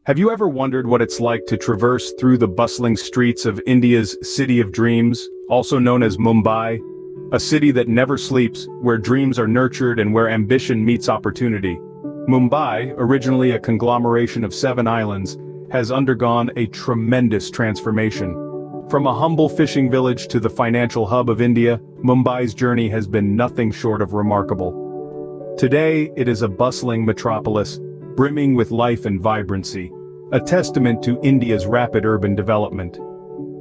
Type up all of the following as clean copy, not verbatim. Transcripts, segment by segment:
Have you ever wondered what it's like to traverse through the bustling streets of India's City of Dreams, also known as Mumbai? A city that never sleeps, where dreams are nurtured and where ambition meets opportunity. Mumbai, originally a conglomeration of 7 islands, has undergone a tremendous transformation. From a humble fishing village to the financial hub of India, Mumbai's journey has been nothing short of remarkable. Today, it is a bustling metropolis, brimming with life and vibrancy, a testament to India's rapid urban development.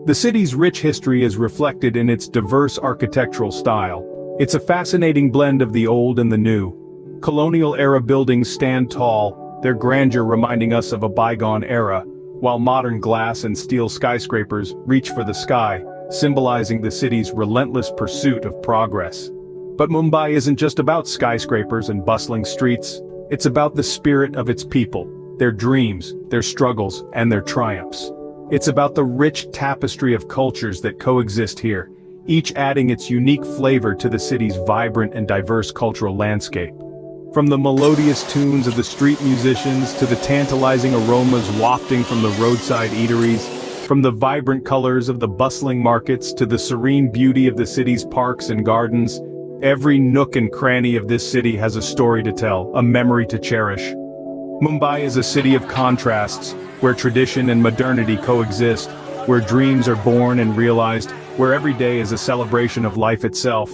The city's rich history is reflected in its diverse architectural style. It's a fascinating blend of the old and the new. Colonial-era buildings stand tall, their grandeur reminding us of a bygone era, while modern glass and steel skyscrapers reach for the sky, symbolizing the city's relentless pursuit of progress. But Mumbai isn't just about skyscrapers and bustling streets. It's about the spirit of its people, their dreams, their struggles, and their triumphs. It's about the rich tapestry of cultures that coexist here, each adding its unique flavor to the city's vibrant and diverse cultural landscape. From the melodious tunes of the street musicians to the tantalizing aromas wafting from the roadside eateries, from the vibrant colors of the bustling markets to the serene beauty of the city's parks and gardens, every nook and cranny of this city has a story to tell, a memory to cherish. Mumbai is a city of contrasts, where tradition and modernity coexist, where dreams are born and realized, where every day is a celebration of life itself.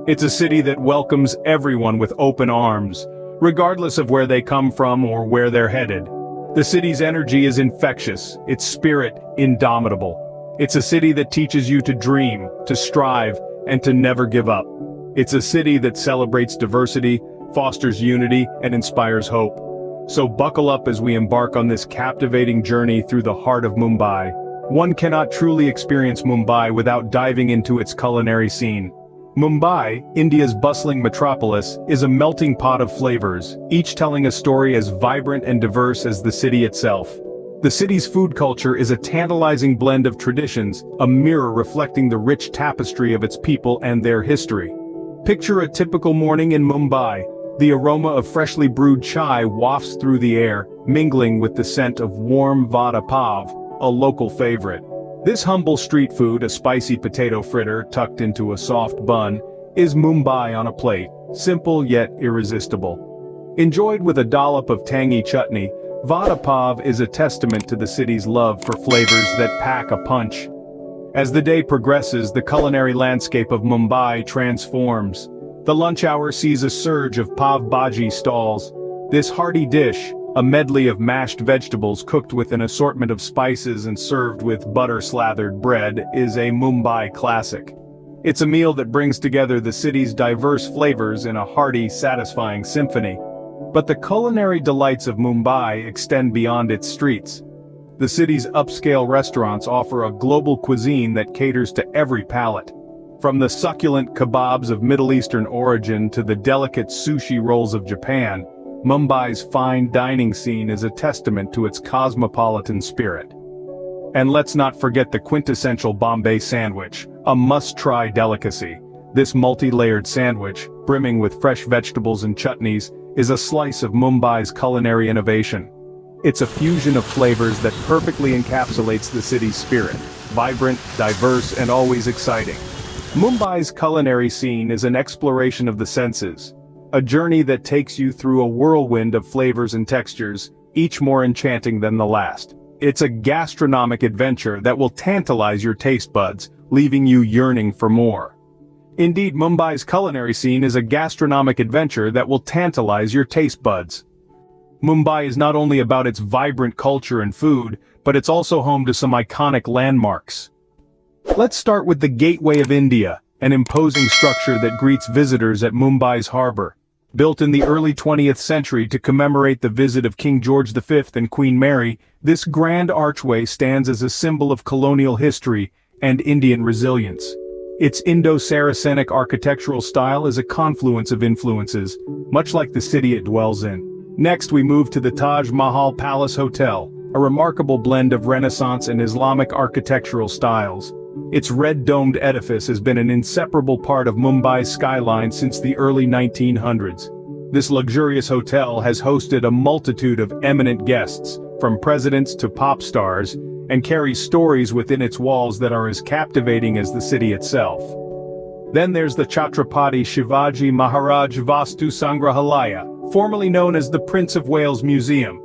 It's a city that welcomes everyone with open arms, regardless of where they come from or where they're headed. The city's energy is infectious, its spirit indomitable. It's a city that teaches you to dream, to strive, and to never give up. It's a city that celebrates diversity, fosters unity, and inspires hope. So buckle up as we embark on this captivating journey through the heart of Mumbai. One cannot truly experience Mumbai without diving into its culinary scene. Mumbai, India's bustling metropolis, is a melting pot of flavors, each telling a story as vibrant and diverse as the city itself. The city's food culture is a tantalizing blend of traditions, a mirror reflecting the rich tapestry of its people and their history. Picture a typical morning in Mumbai. The aroma of freshly brewed chai wafts through the air, mingling with the scent of warm vada pav, a local favorite. This humble street food, a spicy potato fritter tucked into a soft bun, is Mumbai on a plate, simple yet irresistible. Enjoyed with a dollop of tangy chutney, vada pav is a testament to the city's love for flavors that pack a punch. As the day progresses, the culinary landscape of Mumbai transforms. The lunch hour sees a surge of pav bhaji stalls. This hearty dish, a medley of mashed vegetables cooked with an assortment of spices and served with butter-slathered bread, is a Mumbai classic. It's a meal that brings together the city's diverse flavors in a hearty, satisfying symphony. But the culinary delights of Mumbai extend beyond its streets. The city's upscale restaurants offer a global cuisine that caters to every palate. From the succulent kebabs of Middle Eastern origin to the delicate sushi rolls of Japan, Mumbai's fine dining scene is a testament to its cosmopolitan spirit. And let's not forget the quintessential Bombay sandwich, a must-try delicacy. This multi-layered sandwich, brimming with fresh vegetables and chutneys, is a slice of Mumbai's culinary innovation. It's a fusion of flavors that perfectly encapsulates the city's spirit, vibrant, diverse, and always exciting. Mumbai's culinary scene is an exploration of the senses, a journey that takes you through a whirlwind of flavors and textures, each more enchanting than the last. It's a gastronomic adventure that will tantalize your taste buds, leaving you yearning for more. Indeed, Mumbai's culinary scene is a gastronomic adventure that will tantalize your taste buds. Mumbai is not only about its vibrant culture and food, but it's also home to some iconic landmarks. Let's start with the Gateway of India, an imposing structure that greets visitors at Mumbai's harbor. Built in the early 20th century to commemorate the visit of King George V and Queen Mary, this grand archway stands as a symbol of colonial history and Indian resilience. Its Indo-Saracenic architectural style is a confluence of influences, much like the city it dwells in. Next, we move to the Taj Mahal Palace Hotel, a remarkable blend of Renaissance and Islamic architectural styles. Its red-domed edifice has been an inseparable part of Mumbai's skyline since the early 1900s. This luxurious hotel has hosted a multitude of eminent guests, from presidents to pop stars, and carries stories within its walls that are as captivating as the city itself. Then there's the Chhatrapati Shivaji Maharaj Vastu Sangrahalaya, formerly known as the Prince of Wales Museum.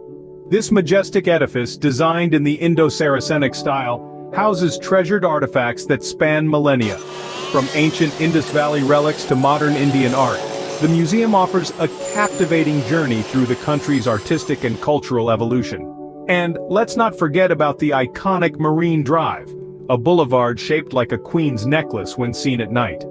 This majestic edifice, designed in the Indo-Saracenic style, houses treasured artifacts that span millennia. From ancient Indus Valley relics to modern Indian art, the museum offers a captivating journey through the country's artistic and cultural evolution. And let's not forget about the iconic Marine Drive, a boulevard shaped like a queen's necklace when seen at night.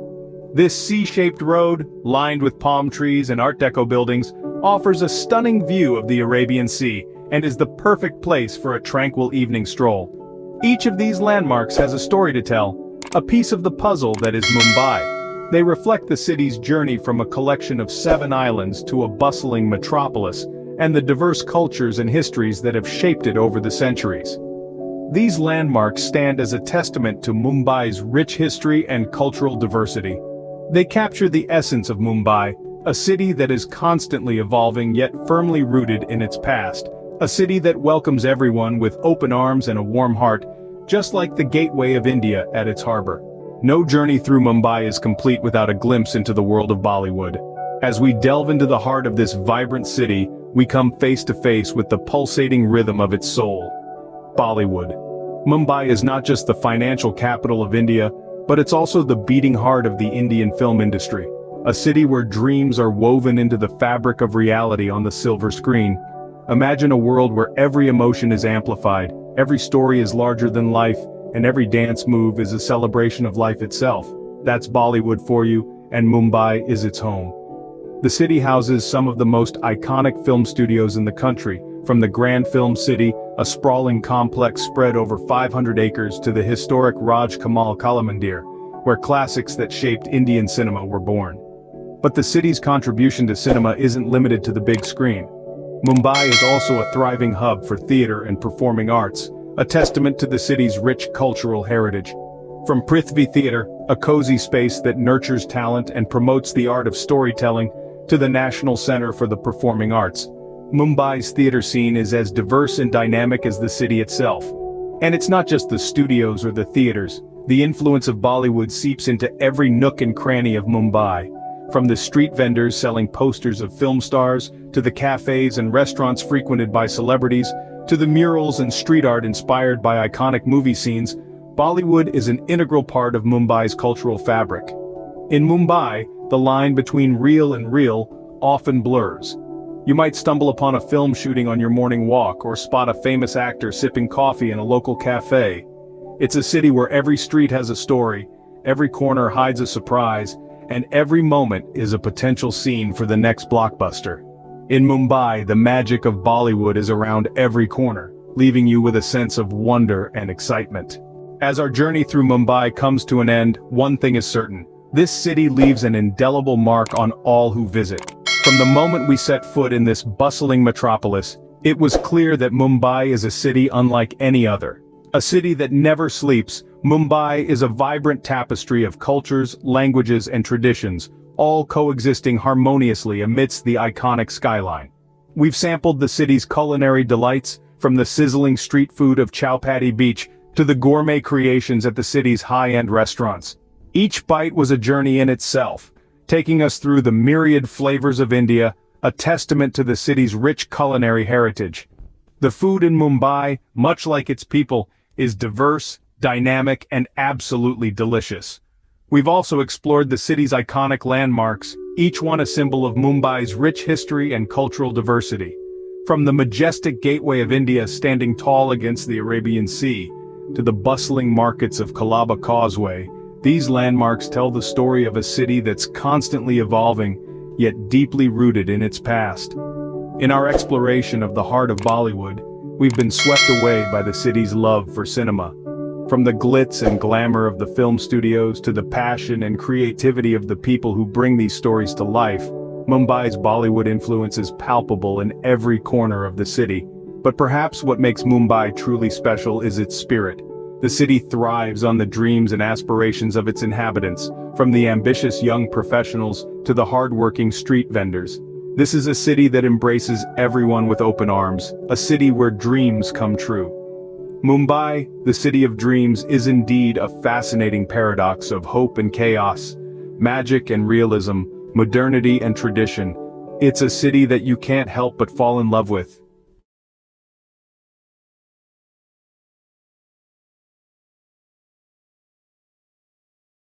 This C-shaped road, lined with palm trees and Art Deco buildings, offers a stunning view of the Arabian Sea and is the perfect place for a tranquil evening stroll. Each of these landmarks has a story to tell, a piece of the puzzle that is Mumbai. They reflect the city's journey from a collection of 7 islands to a bustling metropolis, and the diverse cultures and histories that have shaped it over the centuries. These landmarks stand as a testament to Mumbai's rich history and cultural diversity. They capture the essence of Mumbai, a city that is constantly evolving yet firmly rooted in its past, a city that welcomes everyone with open arms and a warm heart, just like the gateway of India at its harbor. No journey through Mumbai is complete without a glimpse into the world of Bollywood. As we delve into the heart of this vibrant city, we come face to face with the pulsating rhythm of its soul. Bollywood. Mumbai is not just the financial capital of India, but it's also the beating heart of the Indian film industry. A city where dreams are woven into the fabric of reality on the silver screen. Imagine a world where every emotion is amplified, every story is larger than life, and every dance move is a celebration of life itself. That's Bollywood for you, and Mumbai is its home. The city houses some of the most iconic film studios in the country, from the Grand Film City, a sprawling complex spread over 500 acres, to the historic Raj Kamal Kalamandir, where classics that shaped Indian cinema were born. But the city's contribution to cinema isn't limited to the big screen. Mumbai is also a thriving hub for theater and performing arts, a testament to the city's rich cultural heritage. From Prithvi Theatre, a cozy space that nurtures talent and promotes the art of storytelling, to the National Center for the Performing Arts, Mumbai's theater scene is as diverse and dynamic as the city itself. And it's not just the studios or the theaters. The influence of Bollywood seeps into every nook and cranny of Mumbai. From the street vendors selling posters of film stars, to the cafes and restaurants frequented by celebrities, to the murals and street art inspired by iconic movie scenes, Bollywood is an integral part of Mumbai's cultural fabric. In Mumbai, the line between real and real often blurs. You might stumble upon a film shooting on your morning walk or spot a famous actor sipping coffee in a local cafe. It's a city where every street has a story, every corner hides a surprise, and every moment is a potential scene for the next blockbuster. In Mumbai, the magic of Bollywood is around every corner, leaving you with a sense of wonder and excitement. As our journey through Mumbai comes to an end, one thing is certain: this city leaves an indelible mark on all who visit. From the moment we set foot in this bustling metropolis, it was clear that Mumbai is a city unlike any other. A city that never sleeps, Mumbai is a vibrant tapestry of cultures, languages, and traditions, all coexisting harmoniously amidst the iconic skyline. We've sampled the city's culinary delights, from the sizzling street food of Chowpatty Beach to the gourmet creations at the city's high-end restaurants. Each bite was a journey in itself, taking us through the myriad flavors of India, a testament to the city's rich culinary heritage. The food in Mumbai, much like its people, is diverse, dynamic, and absolutely delicious. We've also explored the city's iconic landmarks, each one a symbol of Mumbai's rich history and cultural diversity. From the majestic gateway of India standing tall against the Arabian Sea, to the bustling markets of Colaba Causeway, these landmarks tell the story of a city that's constantly evolving, yet deeply rooted in its past. In our exploration of the heart of Bollywood, we've been swept away by the city's love for cinema. From the glitz and glamour of the film studios to the passion and creativity of the people who bring these stories to life, Mumbai's Bollywood influence is palpable in every corner of the city. But perhaps what makes Mumbai truly special is its spirit. The city thrives on the dreams and aspirations of its inhabitants, from the ambitious young professionals to the hard-working street vendors. This is a city that embraces everyone with open arms, a city where dreams come true. Mumbai, the city of dreams, is indeed a fascinating paradox of hope and chaos, magic and realism, modernity and tradition. It's a city that you can't help but fall in love with.